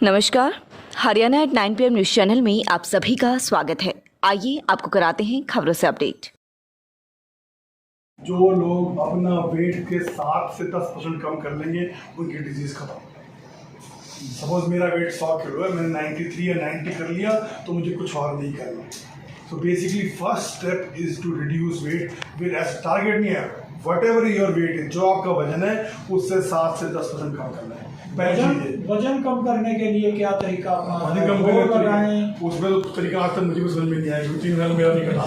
नमस्कार, Haryana at 9 PM news channel में आप सभी का स्वागत है। आइए आपको कराते हैं खबरों से अपडेट। जो लोग अपना वेट के 7 से 10% कम कर लेंगे उनकी डिजीज खत्म। सपोज मेरा वेट 100 किलो है, मैंने 93 या 90 कर लिया तो मुझे कुछ और नहीं करना। So basically first step is to reduce weight with as target नहीं है, वट एवर योर वेट है, जो आपका वजन है उससे 7 से 10% कम करना है। वजन कम करने के लिए क्या तरीका अपना वजन कम करने उसमें तो तरीका आज तक मुझे भी समझ में नहीं आया, 3 साल मेरा नहीं करना,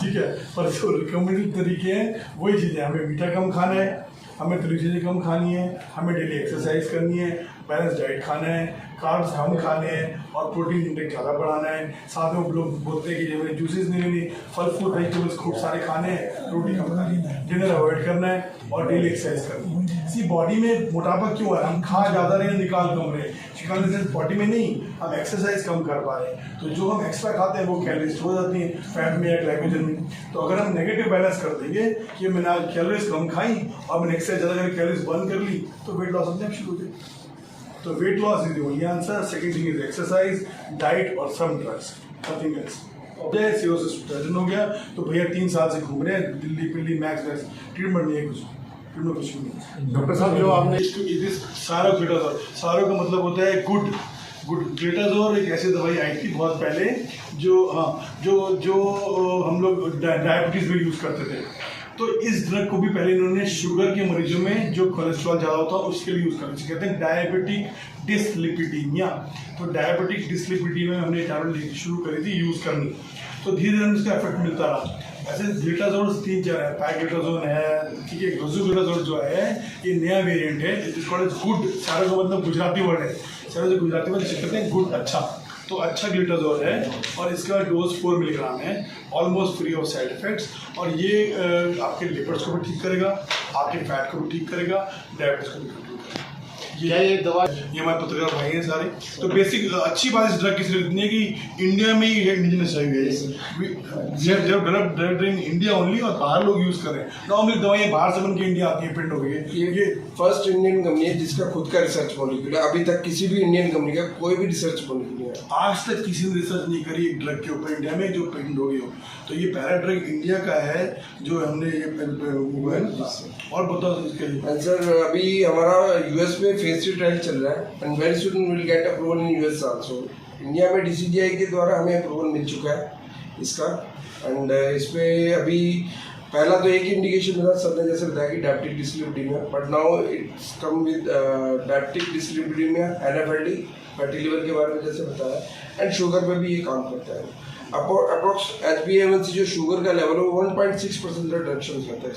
ठीक है। पर जो रिकमेंडेड तरीके हैं वही चीज़ें, हमें मीठा कम खाना है, हमें तली चीज़ें कम खानी है, हमें डेली एक्सरसाइज करनी है, बैलेंस डाइट खाना है, कार्ब्स कम खाने हैं और प्रोटीन इंटेक ज़्यादा बढ़ाना है। साथ में लोग बोलते हैं कि जब जूसेस नहीं लेनी, फल फ्रूट वेजिटेबल्स खूब सारे खाने हैं, रोटी कम खानी है, डिनर अवॉइड करना है और डेली एक्सरसाइज करनी है। इसी बॉडी में मोटापा क्यों है? हम खा ज़्यादा रहे हैं, निकाल कम रहे हैं, निकालने से बॉडी में नहीं, हम एक्सरसाइज कम कर पा रहे हैं। तो जो हम एक्स्ट्रा खाते हैं वो कैलोरीज हो जाती हैं फैट में या ग्लाइकोजन में। तो अगर हम नेगेटिव बैलेंस कर देंगे कि मैंने आज कैलोरीज कम खाई और मैंने एक्सरसाइज ज़्यादा करके कैलोरीज बर्न कर ली तो वेट लॉस अपने आप शुरू हो जाए। तो weight loss is the only answer. Second thing is exercise, diet और some drugs, nothing else. Surgeon हो गया तो भैया 3 साल से घूम रहे हैं दिल्ली पिल्ली मैक्स वैक्स, ट्रीटमेंट नहीं है, कुछ नहीं। डॉक्टर साहब जो आपने सारोग्लिटाजोल, सारो का मतलब होता है गुड ग्लिटाजोल, एक ऐसी दवाई आई थी बहुत पहले जो हम लोग डायबिटीज में यूज करते थे। तो इस ड्रग को भी पहले इन्होंने शुगर के मरीजों में जो कोलेस्ट्रॉल ज़्यादा होता है उसके लिए यूज़ करते हैं, कहते हैं डायबिटिक डिसलिपिडीमिया। तो डायबिटिक डिसलिपिडीमिया में हमने टैबलेट शुरू करी थी यूज़ करनी, तो धीरे धीरे उसका इफेक्ट मिलता रहा। ऐसे ग्लिटाजोल 3-4 है, पैग्लिटाजोल है, ठीक है, रोजुग्लिटाजोल जो है ये नया वेरिएंट है, इट इज कॉल्ड गुड। सारा का मतलब गुजराती वर्ड है, सारा जो गुजराती वर्ड कहते हैं गुड, अच्छा। तो अच्छा ग्लिटाजोल है और इसका डोज 4 मिलीग्राम है, almost free of side effects. और ये आपके लिपिड्स को भी ठीक करेगा, आपके फैट को भी ठीक करेगा, डायबिटीज को भी ठीक करेगा। ये दवा, ये हमारे पत्रकार भाई हैं सारे। तो बेसिक अच्छी बात इस ड्रग की सिर्फ इतनी है कि इंडिया में ही इंडिजिनस है, डेवलप्ड इन इंडिया ओनली, और बाहर लोग यूज कर रहे हैं। नॉर्मली दवाइयाँ बाहर से बन के इंडिया आती है, प्रिंट हो गई है। ये फर्स्ट इंडियन कंपनी है जिसका खुद का रिसर्च मॉलिक्यूल है। अभी तक किसी भी इंडियन कंपनी का कोई भी रिसर्च मॉलिक्यूल नहीं है, आज तक किसी ने रिसर्च नहीं करी एक ड्रग के ऊपर इंडिया में जो पेटेंट हो गई हो। तो ये पहला ड्रग इंडिया का है जो हमने ये हुआ है। और बताओ इसके लिए। सर अभी हमारा यूएस में फेज 3 ट्रायल चल रहा है and very soon will get approval in US also. India में डीसीजीआई के द्वारा हमें अप्रूवल मिल चुका है इसका। एंड इसमें अभी पहला तो एक इंडिकेशन मिला, सर ने जैसे बताया कि diabetic dyslipidemia, but now it's come with diabetic dyslipidemia, NFLD, fatty liver के बारे में जैसे बताया, एंड शुगर पे भी ये काम करता है। अप्रोक्स HbA1c जो शुगर का लेवल है 1.6% रिडक्शन रहता है।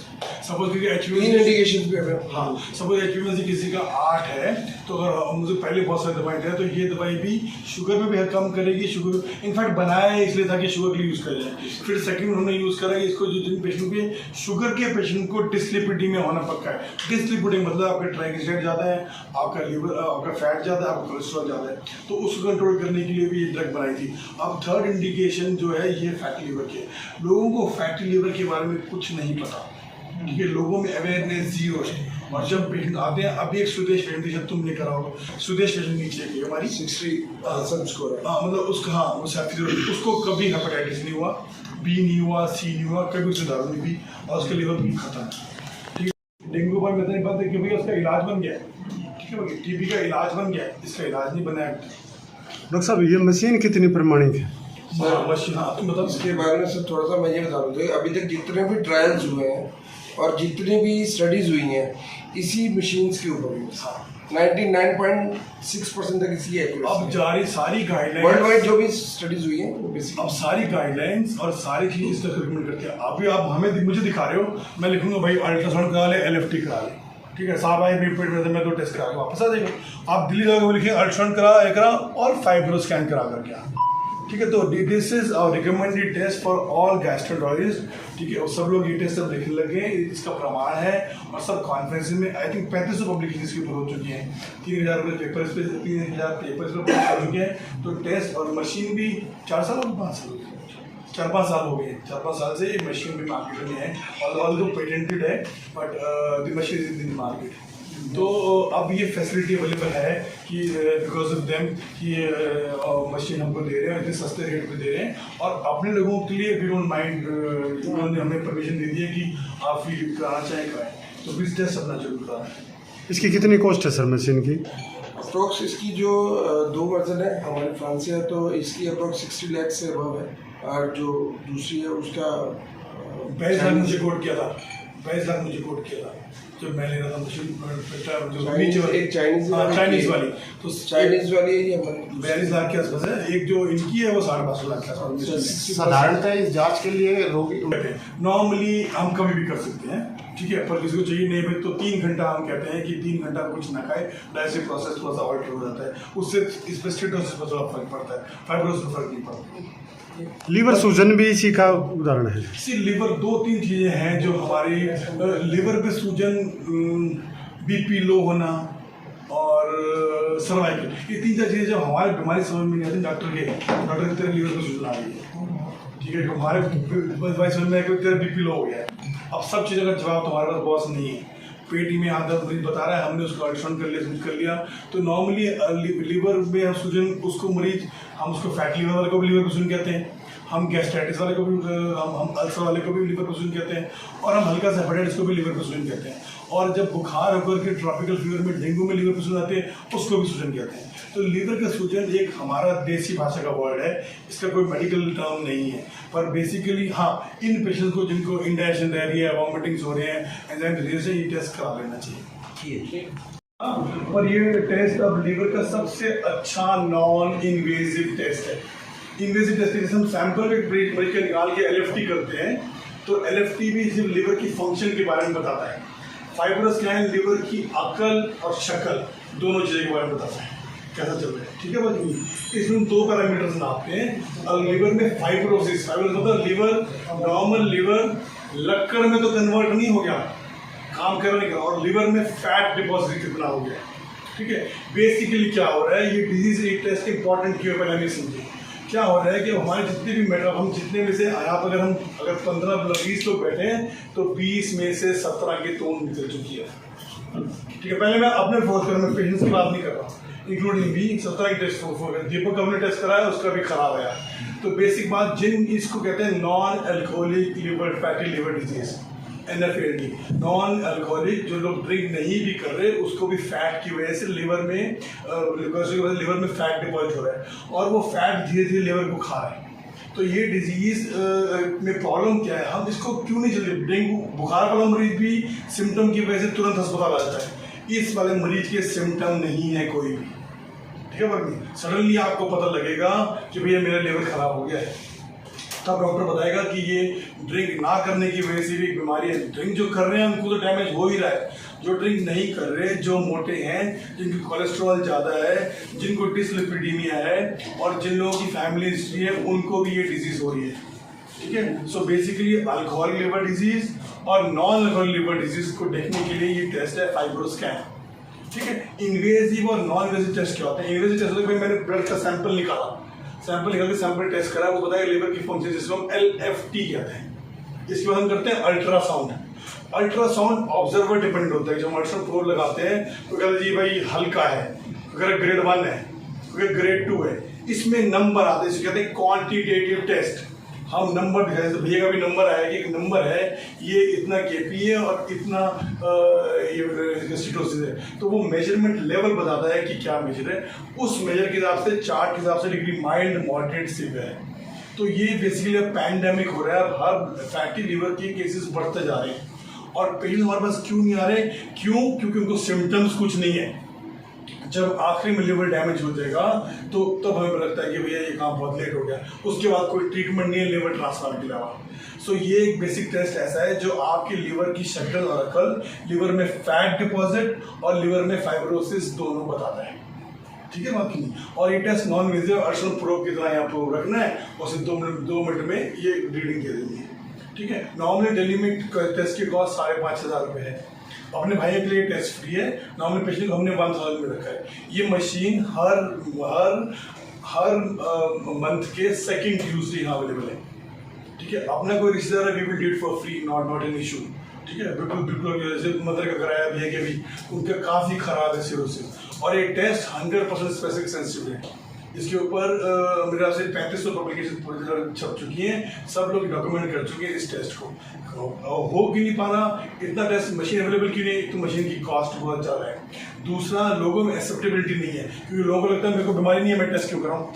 सपोज कि तीन इंडिकेशन पे हमें, हाँ, सपोज HbA1c किसी का 8 है तो अगर मुझे पहले बहुत सारी दवाई है तो ये दवाई भी शुगर पे भी कम करेगी। शुगर इनफैक्ट बनाया है इसलिए ताकि शुगर के लिए यूज़ किया जाए। फिर सेकंड उन्होंने यूज़ करा है इसको, जो जिन पेशेंट पे शुगर के पेशेंट को डिसलिपिडीमिया होना पक्का है। डिसलिपिडीमिया मतलब आपका ट्राइग्लिसराइड ज़्यादा है, आपका लिवर, आपका फैट ज़्यादा है, आपका कोलेस्ट्रॉल ज़्यादा है, तो उसको कंट्रोल करने के लिए भी ये ड्रग बनाई थी। अब थर्ड इंडिकेशन जो है ये फैटी लिवर के। लोगों को फैटी लिवर के बारे में कुछ नहीं पता, ठीक है, लोगों में अवेयरनेस जीरो है। और जब पेशेंट आते हैं, अभी एक सुदेश पेशेंट थी, जब तुमने करा होगा, सुदेश पेशेंट नीचे की हमारी 60 स्कोर है, मतलब उसका, हाँ वो उसको कभी हेपेटाइटिस नहीं हुआ, बी नहीं हुआ, सी नहीं हुआ, कभी उससे दारू नहीं पी और उसके लिवर भी खत्म है, ठीक है। डेंगू पर मैं बात है कि भैया उसका इलाज बन गया है, ठीक है भैया, टीबी का इलाज बन गया है, इसका इलाज नहीं बना है। डॉक्टर साहब ये मशीन कितनी प्रमाणित है? मशीन, हाँ तुम बताओ इसके बारे में। सर थोड़ा सा मैं ये बता दूँ, अभी तक जितने भी ट्रायल्स हुए हैं और जितनी भी स्टडीज हुई हैं इसी मशीन्स के ऊपर हुई है। 99.6% तक इसी है। अब जारी सारी गाइडलाइंस वर्ल्ड वाइड जो भी स्टडीज हुई हैं वो बेसिकली अब सारी गाइडलाइंस और सारी चीज़ इस तरह रिकमेंड करते हैं। अभी आप हमें मुझे दिखा रहे हो, मैं लिखूंगा भाई अल्ट्रासाउंड करा ले, LFT करा ले, ठीक है, साहब आए पेट में मैं 2 टेस्ट करा के वापस आ जाएगा। आप दिल्ली जाकर लिखिए अल्ट्रासाउंड करा और फाइब्रो स्कैन करा करके आ, ठीक है। तो this is our recommended test for all gastroenterologist, ठीक है। और सब लोग ये टेस्ट सब लिखने लगे, इसका प्रमाण है और सब कॉन्फ्रेंस में आई थिंक 3500 पब्लिकेशन इसके ऊपर हो चुकी हैं, 3000 पेपर्स पे 3000 पेपर्स पे हो चुके हैं। तो टेस्ट और मशीन भी 4 साल और 5 साल 4-5 साल हो गए, 4-5 साल से ये मशीन भी मार्केट में है और ऑल्दो पेटेंटेड है, but the machine is in market. तो अब ये फैसिलिटी अवेलेबल है कि बिकॉज ऑफ देम कि मशीन हमको दे रहे हैं, इतने सस्ते रेट पे दे रहे हैं, और अपने लोगों के लिए वी डोंट माइंड, उन्होंने हमें परमिशन दे दी है कि आप फी कराना चाहें कराएं, तो प्लीज टेस्ट अपना जरूर कराएं। इसकी कितनी कॉस्ट है सर मशीन की? अप्रोक्स इसकी जो 2 वर्जन है हमारे फ्रांस से है, तो इसकी अप्रोक्स 60 लाख से अबव है, और जो दूसरी है उसका 22 लाख मुझे कोट किया था, 22 लाख मुझे कोट किया था जब मैं ले रहा था मशीन, जो नीचे वाली एक चाइनीज वाली, तो चाइनीज वाली ये हमारी 42 लाख के आसपास है। एक जो इनकी है वो 5.5 लाख के आसपास। साधारणतः इस जांच के लिए रोगी नॉर्मली हम कभी भी कर सकते हैं, ठीक है, पर किसी को चाहिए नहीं भाई तो 3 घंटा हम कहते हैं कि 3 घंटा कुछ ना खाए, डाइजेस्टिव प्रोसेस थोड़ा सा ऑल्टर हो जाता है, उससे इस पर स्टेटोसिस पर थोड़ा फर्क पड़ता है, फाइब्रोसिस पर फर्क नहीं पड़ता। लीवर सूजन भी इसी का उदाहरण है। इसी लिवर 2-3 चीज़ें हैं जो हमारी लिवर पे सूजन, बीपी लो होना और सर्वाइकल, ये 3-4 चीज़ें जब हमारे बीमारी समझ में नहीं आती डॉक्टर की तेरे लिवर पे सूजन आ रही है, ठीक है, हमारे भाई समझ में आया कि तेरा बीपी लो हो गया है। अब सब चीज़ों का जवाब तुम्हारे पास बॉस नहीं है, पेटी में आधा मरीज बता रहा है, हमने उसका अल्ट्रासाउंड कर लिया, तो नॉर्मली लिवर में सूजन उसको मरीज, हम उसको फैट लिवर वाले को भी लिवर पे सूजन कहते हैं, हम गैस्ट्राइटिस वाले को भी, हम अल्सर वाले को भी लिवर पे सूजन कहते हैं, और हम हल्का सा हेपेटाइटिस को भी लिवर पे सूजन कहते हैं, और जब बुखार होकर के ट्रॉपिकल फीवर में डेंगू में लिवर पे सूजन आते हैं उसको भी सूजन कहते हैं। तो लिवर का सूजन एक हमारा देसी भाषा का वर्ड है, इसका कोई मेडिकल टर्म नहीं है, पर बेसिकली हाँ, इन पेशेंट्स को जिनको इंडाइजेशन रह रही है, वॉमिटिंग्स हो रहे हैं, एंजाइटी डिजीज है, ये टेस्ट करा लेना चाहिए। और ये टेस्ट अब लिवर का सबसे अच्छा नॉन इन्वेजिव टेस्ट है। इन्वेजिव टेस्ट जैसे हम सैंपल एक मरीज का निकाल के LFT करते हैं, तो LFT भी सिर्फ लिवर की फंक्शन के बारे में बताता है। फाइब्रस क्या है, लिवर की अकल और शक्ल दोनों चीज़ों के बारे में बताता है, कैसा चल रहा है, ठीक है भाई। इसमें 2 पैरामीटर्स नापते हैं, और लिवर में फाइब्रोसिस मतलब लिवर, नॉर्मल लिवर लक्कड़ में तो कन्वर्ट नहीं हो गया, काम कर नहीं कर, और लिवर में फैट डिपॉजिट कितना हो गया, ठीक है। बेसिकली क्या हो रहा है, ये डिजीज एक टेस्ट इंपॉर्टेंट क्यों है पहले नहीं समझे। क्या हो रहा है कि हमारे जितने भी मेटर, हम जितने में से यहाँ पर अगर 15-20 लोग बैठे हैं तो 20 में से 17 की तोड़ निकल चुकी है, ठीक है। पहले मैं अपने फोर्स कर, मैं पेशेंट्स की बात नहीं कर रहा, इंक्लूडिंग भी 17 की टेस्ट दीपक हमने टेस्ट कराया, उसका भी खराब आया। तो बेसिक बात, जिन इसको कहते हैं non alcoholic liver fatty liver disease, NFLD, non alcoholic, जो लोग ड्रिंक नहीं भी कर रहे उसको भी फैट की वजह से लिवर में फैट डिपॉजिट हो रहा है, और वो फैट धीरे धीरे लिवर को खा रहा है। तो ये डिजीज में प्रॉब्लम क्या है, हम इसको क्यों नहीं चलते। डेंगू बुखार वाला मरीज भी सिम्टम की वजह से तुरंत अस्पताल आ जाता है, इस वाले मरीज के सिम्टम नहीं है कोई भी, ठीक है भाई। सडनली आपको पता लगेगा कि भैया मेरा लिवर खराब हो गया है, तब डॉक्टर बताएगा कि ये ड्रिंक ना करने की वजह से भी एक बीमारी है। ड्रिंक जो कर रहे हैं उनको तो डैमेज हो ही रहा है, जो ड्रिंक नहीं कर रहे, जो मोटे हैं, जिनकी कोलेस्ट्रॉल ज़्यादा है, जिनको डिसलिपिडीमिया है, और जिन लोगों की फैमिली हिस्ट्री है, उनको भी ये डिजीज़ हो रही है, ठीक है। So basically alcoholic liver disease और नॉन अल्कोहलिक लिवर डिजीज़ को देखने के लिए ये टेस्ट है फाइब्रोस्कैन, ठीक है। इन्वेजिव और नॉन इन्वेजिव टेस्ट क्या होता है। इन्वेजिव टेस्ट होता है, मैंने ब्लड का सैंपल निकाला, सैंपल निकाल के सैंपल टेस्ट करा, वो बताया लिवर की फंक्शन, जिसको हम LFT कहते हैं। इसके बाद हम करते हैं अल्ट्रासाउंड। अल्ट्रासाउंड ऑब्जर्वर डिपेंडेंट होता है, जब हम अल्ट्रासाउंड फ्लोर लगाते हैं तो कहते हैं जी भाई हल्का है, अगर ग्रेड 1 है, अगर ग्रेड 2 है, इसमें नंबर आते हैं, इसे कहते हैं क्वांटिटेटिव टेस्ट। हम नंबर दिखाए, भैया का भी नंबर आया कि एक नंबर है, ये इतना KP है और इतना ये सिटोसिस है, तो वो मेजरमेंट लेवल बताता है कि क्या मेजर है, उस मेजर के हिसाब से, चार्ट के हिसाब से डिग्री माइल्ड, मॉडरेट, सीवियर है। तो ये बेसिकली पैंडेमिक हो रहा है, अब हर फैटी लिवर के केसेस बढ़ते जा रहे हैं, और पेशेंट हमारे पास क्यों नहीं आ रहे, क्योंकि उनको सिम्टम्स कुछ नहीं है। जब आखिरी में लिवर डैमेज हो जाएगा तो तब हमें लगता है कि भैया ये काम बहुत लेट हो गया, उसके बाद कोई ट्रीटमेंट नहीं है लिवर ट्रांसप्लांट के अलावा। सो ये एक बेसिक टेस्ट ऐसा है जो आपके लिवर की शक्ल और अकल, लिवर में फैट डिपॉजिट और लिवर में फाइब्रोसिस दोनों बताता है, ठीक है बात नहीं। और ये test non invasive ultrasound probe की तरह यहाँ पर रखना है, और सिर्फ 2 मिनट में ये रीडिंग दे देनी है, ठीक है। नॉर्मली दिल्ली में टेस्ट की कॉस्ट 5,500 रुपये है, अपने भाइयों के लिए टेस्ट फ्री है। नॉर्मल पेशेंट को हमने 1000 में रखा है। ये मशीन हर मंथ के सेकंड ट्यूसडे यहाँ अवेलेबल है, ठीक है। अपना कोई रिश्तेदार है, we will do it for free, not an issue. ठीक है, बिल्कुल बिल्कुल। जैसे मदर का कराया भी है कि अभी उनका काफ़ी ख़राब है सिरोसिस, और ये टेस्ट 100% स्पेसिफिक सेंसिटिव है। इसके ऊपर मेरा से 3500 पब्लिकेशन छप चुकी हैं, सब लोग डॉक्यूमेंट कर चुके हैं इस टेस्ट को। हो क्यों नहीं पा रहा, इतना टेस्ट मशीन अवेलेबल क्यों नहीं? एक तो मशीन की कॉस्ट बहुत ज़्यादा है, दूसरा लोगों में एक्सेप्टेबिलिटी नहीं है, क्योंकि लोगों को लगता है मेरे को बीमारी नहीं है, मैं टेस्ट क्यों कराऊँ।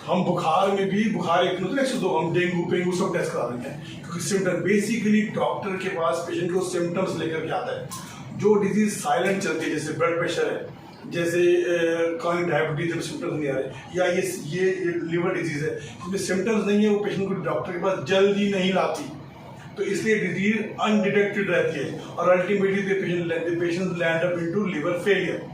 हम बुखार में भी, बुखार एक मतलब 102, हम डेंगू पेंगू सब टेस्ट करा देंगे, क्योंकि सिम्टम बेसिकली डॉक्टर के पास पेशेंट को सिम्टम्स लेकर के आता है। जो डिजीज साइलेंट चलती है, जैसे ब्लड प्रेशर है, जैसे क्रॉनिक डायबिटीज जब सिम्टम्स नहीं आ रहे, या ये लिवर डिजीज है जिसमें सिम्टम्स नहीं है, वो पेशेंट को डॉक्टर के पास जल्दी नहीं लाती, तो इसलिए डिजीज अनडिटेक्टेड रहती है और ultimately patient land up into liver failure.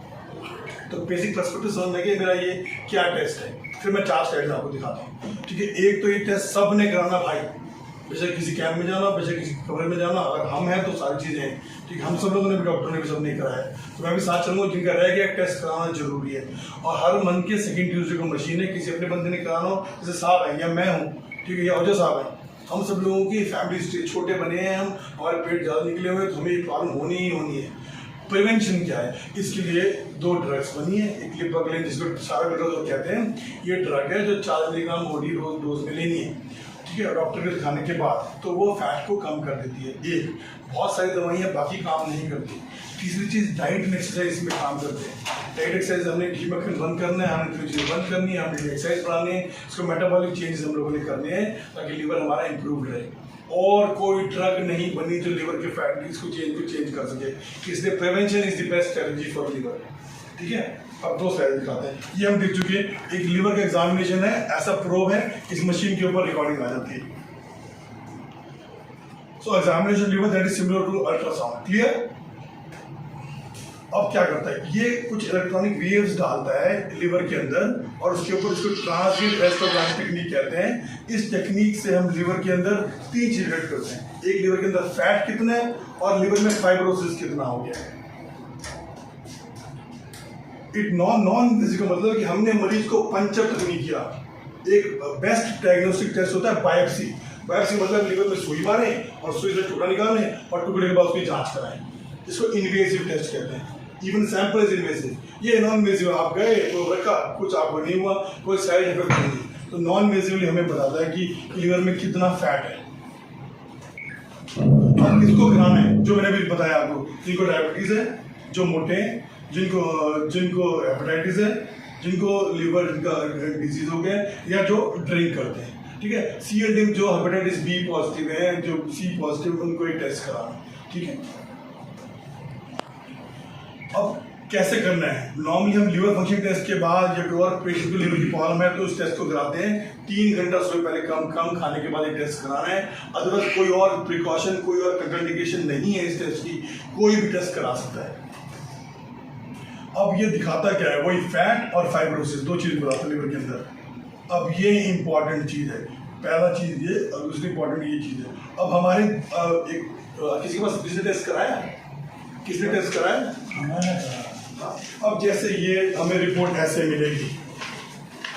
तो बेसिक पर्सपेक्टिव समझने के मेरा ये क्या टेस्ट है, फिर मैं 4 स्लाइड्स आपको दिखाता हूँ। ठीक है, एक तो ये टेस्ट सब ने कराना भाई, बेशक किसी कैंप में जाना, बेशक किसी कमरे में जाना, अगर हम हैं तो सारी चीज़ें हैं। ठीक, हम सब लोगों ने भी, डॉक्टर ने भी सब नहीं कराया है, तो मैं भी साथ चलूँगा जिनका रह गया टेस्ट कराना जरूरी है। और हर मंथ के सेकंड ट्यूसडे को मशीन है, किसी अपने बंदे ने कराना हो, जैसे साहब है या मैं हूँ, ठीक है, या अजय साहब हैं, हम सब लोगों की फैमिली छोटे बने हैं, हम हमारे पेट ज़्यादा निकले हुए हैं, तो हमें ये प्रॉब्लम होनी ही होनी है। प्रिवेंशन क्या है, इसके लिए 2 ड्रग्स बनी है, एक लिपाग्लिन जिसको सारा ड्रग कहते हैं, ये ड्रग है जो 4 मिलीग्राम OD रोज डोज में लेनी है। ठीक है, डॉक्टर के दिखाने के बाद तो वो फैट को कम कर देती है। एक बहुत सारी दवाइयाँ बाकी काम नहीं करती। तीसरी चीज़ डाइट एंड एक्सरसाइज इसमें काम करते हैं। डाइट एक्सरसाइज हमने घी मक्खन बंद करना है, हमें चीज़ें बंद करनी है, हमें एक्सरसाइज बढ़ानी है, इसको मेटाबॉलिक चेंजेस हम लोगों ने करने हैं ताकि लीवर हमारा इंप्रूव रहे। और कोई ड्रग नहीं बनी जो लिवर के फैट को चेंज कर सके, इसलिए prevention is the best strategy for liver. ठीक है, अब 2 स्लाइड दिखाते हैं, ये हम देख चुके हैं। एक लिवर का एग्जामिनेशन है, ऐसा प्रोब है, इस मशीन के ऊपर रिकॉर्डिंग आ जाती है। So examination liver that is similar to ultrasound, clear. अब क्या करता है, ये कुछ इलेक्ट्रॉनिक वेव्स डालता है लिवर के अंदर और उसके ऊपर इसको ट्रांसमिट एस्ट्रोग्राम टेक्निक कहते हैं। इस टेक्निक से हम लिवर के अंदर 3 चीज डिटेक्ट करते हैं, एक लिवर के अंदर फैट कितना है और लिवर में फाइब्रोसिस कितना हो गया है। इट नॉन फिजिकल मतलब कि हमने मरीज को पंचर तक नहीं किया। एक बेस्ट डायग्नोस्टिक टेस्ट होता है बायोप्सी। बायोप्सी मतलब लिवर में सुई मारें और सुई से टुकड़ा निकालें और टुकड़े के बाद उसकी जांच कराएं, इसको इन्वेसिव टेस्ट कहते हैं। इवन सैंपल इज इन्वेसिव, ये नॉन इन्वेसिव, आप गए तो रखा, कुछ आपको नहीं हुआ, कोई साइड इफेक्ट नहीं। तो नॉन इन्वेसिवली हमें बताता है कि लिवर में कितना फैट है। अब किसको कराना है, जो मैंने अभी बताया आपको, जिनको डायबिटीज है, जो मोटे हैं, जिनको हेपेटाइटिस है, जिनको लिवर का डिजीज हो गया, या जो ड्रिंक करते हैं। ठीक है, CLD जो हेपेटाइटिस B पॉजिटिव है, जो C पॉजिटिव, उनको एक टेस्ट कराना। ठीक है, अब कैसे करना है, नॉर्मली हम लिवर फंक्शन टेस्ट के बाद या कोई और पेशेंट को लिवर की प्रॉब्लम है तो उस टेस्ट को कराते हैं। 3 घंटा सोए पहले कम खाने के बाद ये टेस्ट कराना है। अदरवाइज कोई और प्रिकॉशन, कोई और कंट्राइंडिकेशन नहीं है इस टेस्ट की, कोई भी टेस्ट करा सकता है। अब ये दिखाता क्या है, वही फैट और फाइब्रोसिस, 2 चीज बताता है लिवर के अंदर। अब ये इंपॉर्टेंट चीज है, पहला चीज ये और दूसरी इंपॉर्टेंट ये चीज है। अब हमारे किसी के पास किसने टेस्ट कराया, किसने टेस्ट कराया? अब जैसे ये हमें रिपोर्ट ऐसे मिलेगी,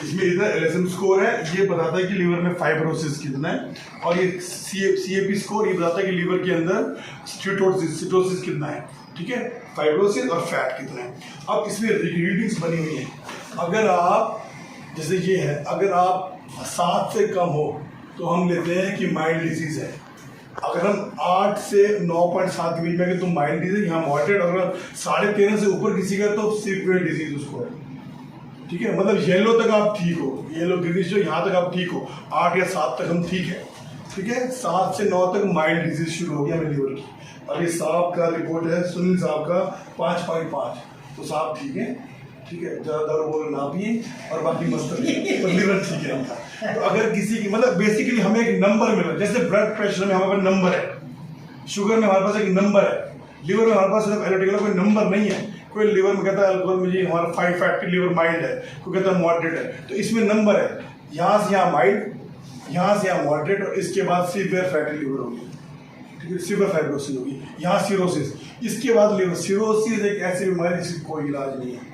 इसमें इधर LSM स्कोर है, ये बताता है कि लिवर में फाइब्रोसिस कितना है, और ये CAP स्कोर ये बताता है कि लिवर के अंदर सिटोसिस कितना है। ठीक है, फाइब्रोसिस और फैट कितना है। अब इसमें रीडिंग्स बनी हुई है, अगर आप जैसे ये है, अगर आप 7 से कम हो तो हम लेते हैं कि माइल्ड डिजीज है। अगर हम 8 से 9.7 के बीच में तो माइल्ड डिजीज, यहाँ मॉडरेट, अगर 13.5 से ऊपर किसी का तो सीवियर डिजीज उसको है। ठीक है, मतलब येलो तक आप ठीक हो, येलो ग्रीनिश जो यहाँ तक आप ठीक हो, 8 या 7 तक हम ठीक है। ठीक है, 7 से 9 तक माइल्ड डिजीज शुरू हो गया हमें लिवर की। और ये साहब का रिपोर्ट है, सुनील साहब का 5.5, तो साहब ठीक है। ठीक है, ज़्यादा दारू बोल ना पिए और बाकी मस्त रहिए, तो लिवर ठीक है इनका। तो अगर किसी की मतलब बेसिकली हमें एक नंबर मिला, जैसे ब्लड प्रेशर में हमारे पास नंबर है, शुगर में हमारे पास एक नंबर है, लिवर में हमारे पास सिर्फ एलिटिकल कोई नंबर नहीं है। कोई लिवर में कहता है अल्कोहल में जी हमारा 5 फैट की लिवर माइल्ड है, कोई कहता है मॉडरेट है, तो इसमें नंबर है, यहाँ से यहाँ माइल्ड, यहाँ से यहाँ मॉडरेट, और इसके बाद सीवियर फैटी लिवर होगी। ठीक है, सीवियर फाइब्रोसिस होगी, यहाँ सिरोसिस, इसके बाद लिवर। सिरोसिस एक ऐसी बीमारी जिसकी कोई इलाज नहीं है,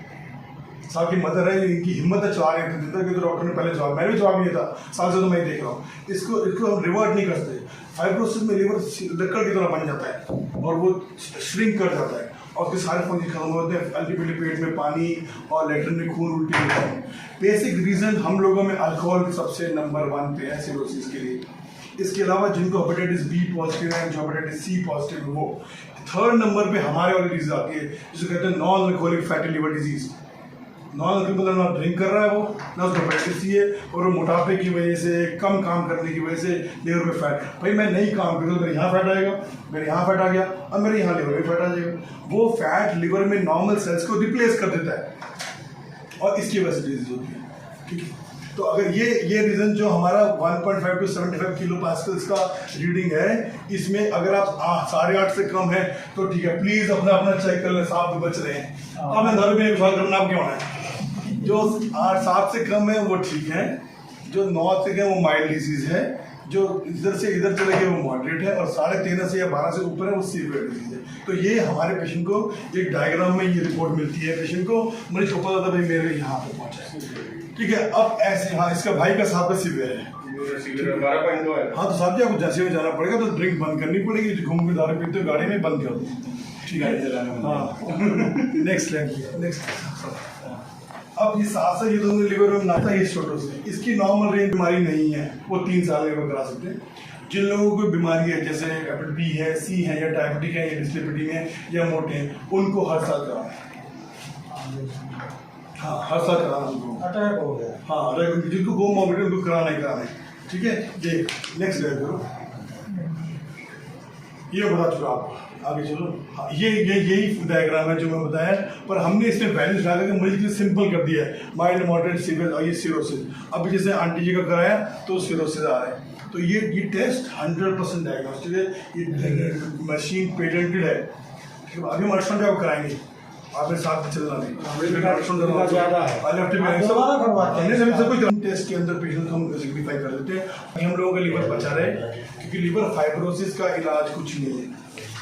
साहब की मदर है, इनकी हिम्मत है चला रहे थे कि तो डॉक्टर ने पहले जवाब, मैंने भी जवाब दिया था, साल से तो मैं देख रहा हूँ। इसको हम रिवर्ट नहीं करते। फाइब्रोसिस में लिवर लकड़ की तरह बन जाता है और वो श्रिंक कर जाता है और उसके सारे फंक्शन खत्म होते हैं। अल्टीमेटली पेट में पानी और लेटरिन में खून उल्टी होता है। बेसिक रीज़न हम लोगों में अल्कोहल सबसे नंबर 1 पे है सिरोसिस के लिए। इसके अलावा जिनको हेपेटाइटिस बी पॉजिटिव है, जो हेपेटाइटिस सी पॉजिटिव है, वो 3rd नंबर पे हमारे वाली डिजीज आती है जिसे कहते हैं non alcoholic fatty liver disease. Non alcoholic मतलब ना ड्रिंक कर रहा है वो, ना उसको हेपेटाइटिस सी है, और वो मोटापे की वजह से, कम काम करने की वजह से लिवर में फैट। भाई मैं नहीं काम करता तो मेरे यहाँ फैट आएगा, मेरे यहाँ फैट आ गया, अब मेरे यहाँ लिवर में फैट आ जाएगा। वो फैट लिवर में नॉर्मल सेल्स को रिप्लेस कर देता है और इसकी वजह से डिजीज होती है। ठीक है, तो अगर ये रीज़न जो हमारा 1.5 to 75 किलो पास्कल्स का रीडिंग है, इसमें अगर आप 8.5 से कम है तो ठीक है, प्लीज़ अपना चेक कर लें, साफ बच रहे हैं। अब मैं घर में विश्वास करना आप क्यों है, जो 8-7 से कम है वो ठीक है, जो 9 से कम वो माइल्ड डिजीज़ है, जो इधर से इधर चले गए वो मॉडरेट है, और 13.5 से या 12 से ऊपर है वो सीवियर डिजीज है। तो ये हमारे पेशेंट को एक डायग्राम में ये रिपोर्ट मिलती है, पेशेंट को, मरीज को पता था भाई मेरे यहाँ पे पहुँचा है। ठीक है, अब ऐसे, हाँ इसका भाई का साथ में सीवियर है, हाँ तो साहब जी आपको जैसे में जाना पड़ेगा, तो ड्रिंक बंद करनी पड़ेगी, घूम के दारू पीते हो गाड़ी में बंद कर दो। ठीक है, हाँ नेक्स्ट अब ये सांस है, ये तो लिवर में नाता है, छोटो से इसकी नॉर्मल रेंज बीमारी नहीं है, वो 3 साल में करा सकते हैं। जिन लोगों को बीमारी है जैसे हेपेटाइटिस बी है, सी है, या डायबिटिक है, या डिस्लिपिडिन है, या मोटे हैं, उनको हर साल कराना है। हाँ हर साल कराना उनको, अटैक हो गया, हाँ जिनको कोमॉर्बिडिटी उनको कराना ही कराना है। ठीक है, ये नेक्स्ट ले करो, ये बता चुका आपको, आगे चलो। हाँ यही डायग्राम है जो मैं बताया, पर हमने इसमें वैल्यूज डाल के मरीज के सिंपल कर दिया है, माइल्ड मॉडरेट सीवियर और ये सिरोसिस। अभी जैसे आंटी जी का कराया तो सिरोसिस आ रहा है, तो ये टेस्ट 100% डायग्नोस्टिक है, ये मशीन पेटेंटेड है। ठीक है, अभी हम अल्ट्रासाउंड आप कराएंगे, आपने साथ में चलना नहीं, ज़्यादा है टेस्ट के अंदर पेशेंट को हम सिग्निफाई कर देते हैं। हम लोगों का लिवर बचा रहे, क्योंकि लिवर फाइब्रोसिस का इलाज कुछ नहीं है,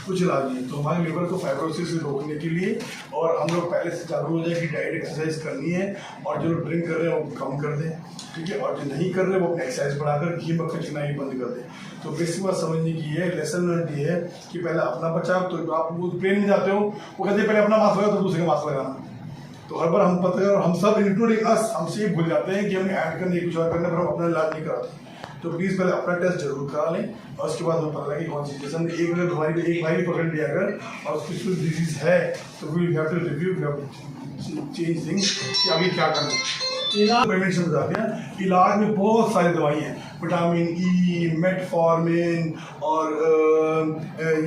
कुछ इलाज नहीं है। तो हमारे लिवर को फाइब्रोसिस से रोकने के लिए, और हम लोग पहले से जागरूक हो जाए कि डाइट एक्सरसाइज करनी है, और जो ड्रिंक कर रहे हैं वो कम कर दें। ठीक है, और जो नहीं कर रहे वो एक्सरसाइज बढ़ाकर घी मक्खन चिकनाई बंद कर दें। तो बेसिक बात समझने की है, लेसन लर्न ये है कि पहले अपना बचाव। तो आप वो प्लेन में जाते हो, वो कहते हैं पहले अपना मास्क लगाओ तो दूसरे का मास्क लगाना। तो हर बार हम पता है, और हम सब इंक्लूडिंग अस, हमसे ये भूल जाते हैं कि हमें ऐड करने कुछ और करने पर हम अपना इलाज नहीं कराते। तो प्लीज़ पहले अपना टेस्ट जरूर करा लें, और उसके बाद हमें पता लगे कौन सी जैसे एक अगर बीमारी पे एक भाई भी पकड़ लिया अगर, और उसकी कुछ डिजीज है, तो we have to review, we have to change things कि आगे क्या करना है। प्रिवेंशन बताते हैं, इलाज में बहुत सारी दवाइयाँ हैं, विटामिन ई, मेटफॉर्मिन, और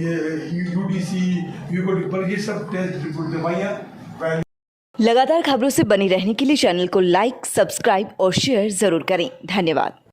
ये यूडीसी, यूकोडी, पर ये सब टेस्ट दवाइयाँ। लगातार खबरों से बनी रहने के लिए चैनल को लाइक, सब्सक्राइब और शेयर जरूर करें। धन्यवाद।